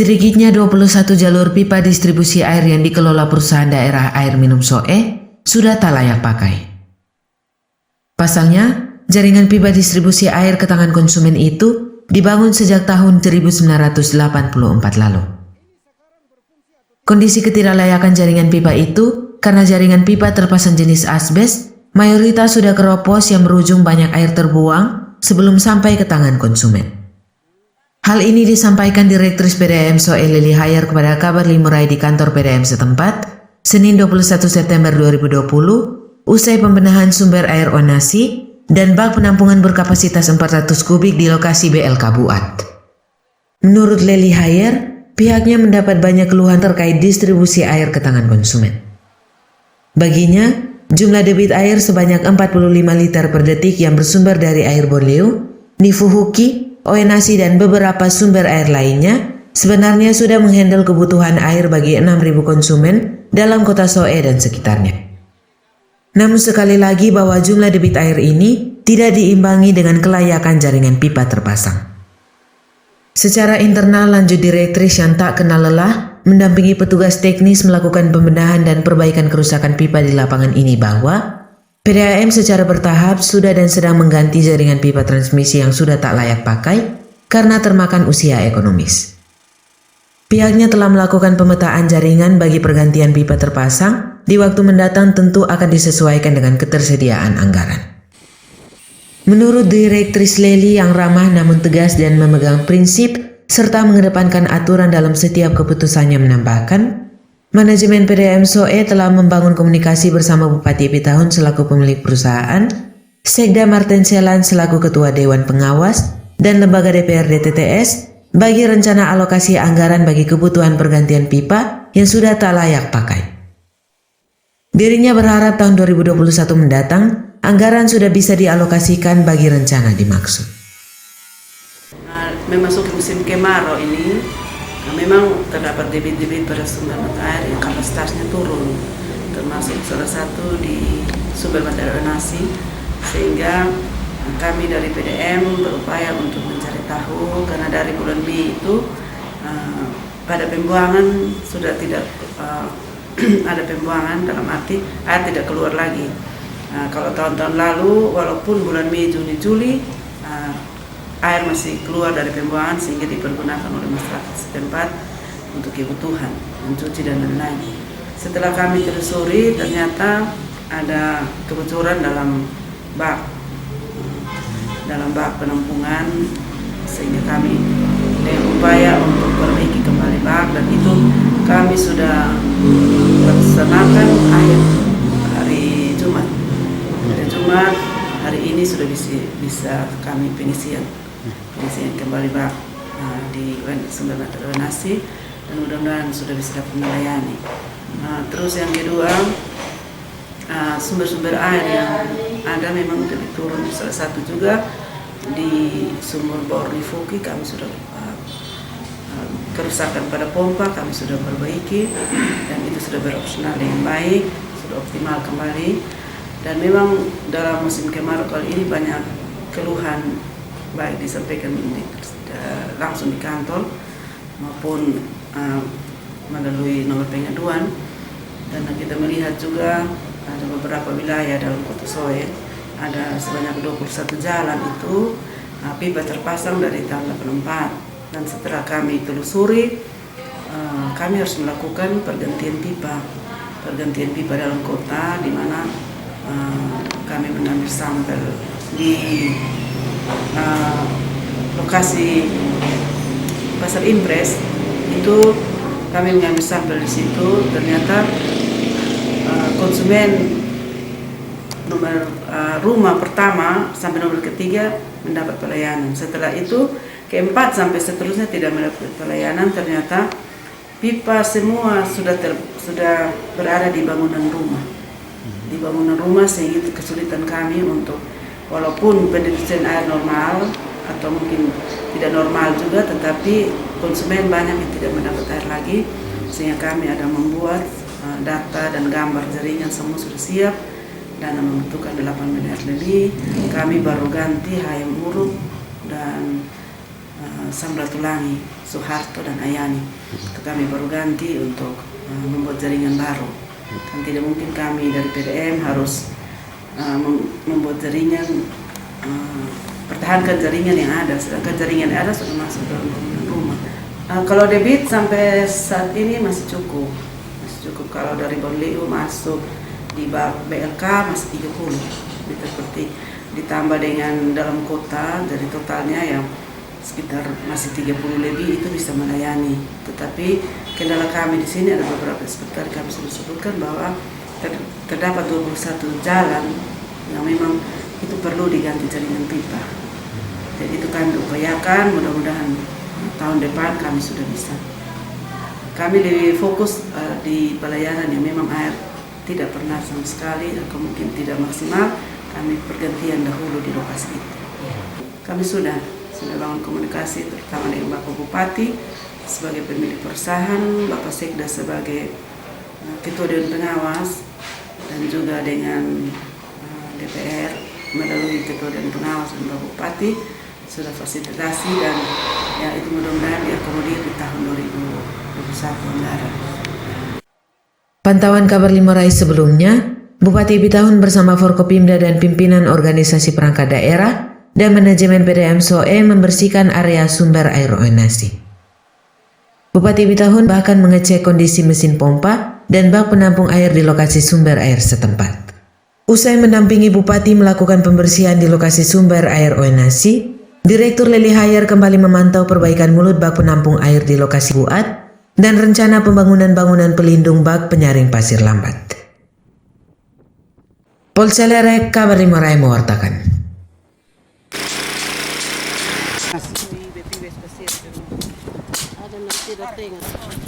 Sedikitnya 21 jalur pipa distribusi air yang dikelola perusahaan daerah air minum SOE sudah tak layak pakai. Pasalnya, jaringan pipa distribusi air ke tangan konsumen itu dibangun sejak tahun 1984 lalu. Kondisi ketidaklayakan jaringan pipa itu karena jaringan pipa terpasang jenis asbes, mayoritas sudah keropos yang berujung banyak air terbuang sebelum sampai ke tangan konsumen. Hal ini disampaikan Direktris PDAM SOE Lely Hayer kepada Kabar Limurai di kantor PDAM setempat, Senin 21 September 2020, usai pembenahan sumber air Onasi dan bak penampungan berkapasitas 400 kubik di lokasi BLK Buat. Menurut Lely Hayer, pihaknya mendapat banyak keluhan terkait distribusi air ke tangan konsumen. Baginya, jumlah debit air sebanyak 45 liter per detik yang bersumber dari air Borneo, Nifuhuki, Oenasi dan beberapa sumber air lainnya sebenarnya sudah menghandle kebutuhan air bagi 6.000 konsumen dalam kota SOE dan sekitarnya. Namun sekali lagi bahwa jumlah debit air ini tidak diimbangi dengan kelayakan jaringan pipa terpasang. Secara internal, lanjut Direktris yang tak kenal lelah mendampingi petugas teknis melakukan pembenahan dan perbaikan kerusakan pipa di lapangan ini bahwa PDAM secara bertahap sudah dan sedang mengganti jaringan pipa transmisi yang sudah tak layak pakai karena termakan usia ekonomis. Pihaknya telah melakukan pemetaan jaringan bagi pergantian pipa terpasang, di waktu mendatang tentu akan disesuaikan dengan ketersediaan anggaran. Menurut Direktris Lely yang ramah namun tegas dan memegang prinsip serta mengedepankan aturan dalam setiap keputusannya menambahkan, Manajemen PDAM SOE telah membangun komunikasi bersama Bupati Pitahun selaku pemilik perusahaan, Sekda Martin Selan selaku Ketua Dewan Pengawas, dan Lembaga DPRD TTS bagi rencana alokasi anggaran bagi kebutuhan pergantian pipa yang sudah tak layak pakai. Dirinya berharap tahun 2021 mendatang, anggaran sudah bisa dialokasikan bagi rencana dimaksud. Memasuki musim kemarau ini, memang terdapat debit-debit pada sumber mata air yang kapasitasnya turun, termasuk salah satu di sumber mata air Onasi, sehingga kami dari PDM berupaya untuk mencari tahu karena dari bulan Mei itu pada pembuangan sudah tidak ada pembuangan, dalam arti air tidak keluar lagi. Kalau tahun-tahun lalu walaupun bulan Mei, Juni, Juli air masih keluar dari pembuangan sehingga dipergunakan oleh masyarakat setempat untuk kebutuhan mencuci dan lain-lain. Setelah kami telusuri ternyata ada kebocoran dalam bak penampungan, sehingga kami dengan upaya untuk perbaiki kembali bak, dan itu kami sudah laksanakan akhir hari Jumat. Hari Jumat hari ini sudah bisa kami pengisian kembali bak di sumber mata air Onasi, dan mudah-mudahan sudah bisa dapat melayani. Terus yang kedua, sumber-sumber air yang ada memang lebih turun. Salah satu juga di sumur bor Nifuhuki kami sudah kerusakan pada pompa kami sudah perbaiki, dan itu sudah beroperasional dengan baik, sudah optimal kembali. Dan memang dalam musim kemarau kali ini banyak keluhan, baik disampaikan langsung di kantor maupun melalui nomor pengaduan, dan kita melihat juga ada beberapa wilayah dalam kota SOE, ada sebanyak 21 jalan itu pipa terpasang dari tanggal 84, dan setelah kami telusuri kami harus melakukan pergantian pipa dalam kota, di mana kami mengambil sampel di lokasi Pasar Impres itu. Kami mengambil sampel di situ, ternyata konsumen nomor rumah pertama sampai nomor ketiga mendapat pelayanan. Setelah itu keempat sampai seterusnya tidak mendapat pelayanan. Ternyata pipa semua sudah berada di bangunan rumah, sehingga kesulitan kami untuk, walaupun pendistribusian air normal atau mungkin tidak normal juga, tetapi konsumen banyak yang tidak mendapat air lagi, sehingga kami ada membuat data dan gambar jaringan semua sudah siap, dan membutuhkan 8 miliar lebih. Kami baru ganti hayam uruk dan Samratulangi, Soeharto dan Ayani. Itu kami baru ganti untuk membuat jaringan baru. Kan tidak mungkin kami dari PDM harus membuat jaringan, pertahankan jaringan yang ada, sedangkan jaringan yang ada sudah masuk dalam rumah. Kalau debit sampai saat ini masih cukup. Kalau dari Bonliu masuk di BLK masih 30, seperti ditambah dengan dalam kota, dari totalnya yang sekitar masih 30 lebih itu bisa melayani. Tetapi kendala kami di sini ada beberapa seperti kami sudah sebutkan bahwa terdapat 21 jalan yang memang itu perlu diganti jaringan pipa. Jadi itu kami upayakan, mudah-mudahan tahun depan kami sudah bisa. Kami lebih fokus di pelayanan yang memang air tidak pernah sama sekali atau mungkin tidak maksimal. Kami pergantian dahulu di lokasi itu. Kami sudah bangun komunikasi terutama dengan Bapak Bupati sebagai pemilik perusahaan, Bapak Sekda sebagai Ketua Dewan Pengawas, dan juga dengan DPR melalui Ketua Dewan Pengawas dan Bapak Bupati sudah fasilitasi, dan ya itu mudah-mudahan diakomodir di tahun 2021 anggaran. Pantauan kabar Limorai sebelumnya, Bupati Bitahun bersama Forkopimda dan pimpinan organisasi perangkat daerah dan manajemen PDM SOE membersihkan area sumber air Oenasi. Bupati Bitahun bahkan mengecek kondisi mesin pompa dan bak penampung air di lokasi sumber air setempat. Usai mendampingi Bupati melakukan pembersihan di lokasi sumber air Oenasi, Direktur Leli Hayar kembali memantau perbaikan mulut bak penampung air di lokasi Buat dan rencana pembangunan bangunan pelindung bak penyaring pasir lambat. Polselerek kabar Limorai mewartakan. Ada nanti datang.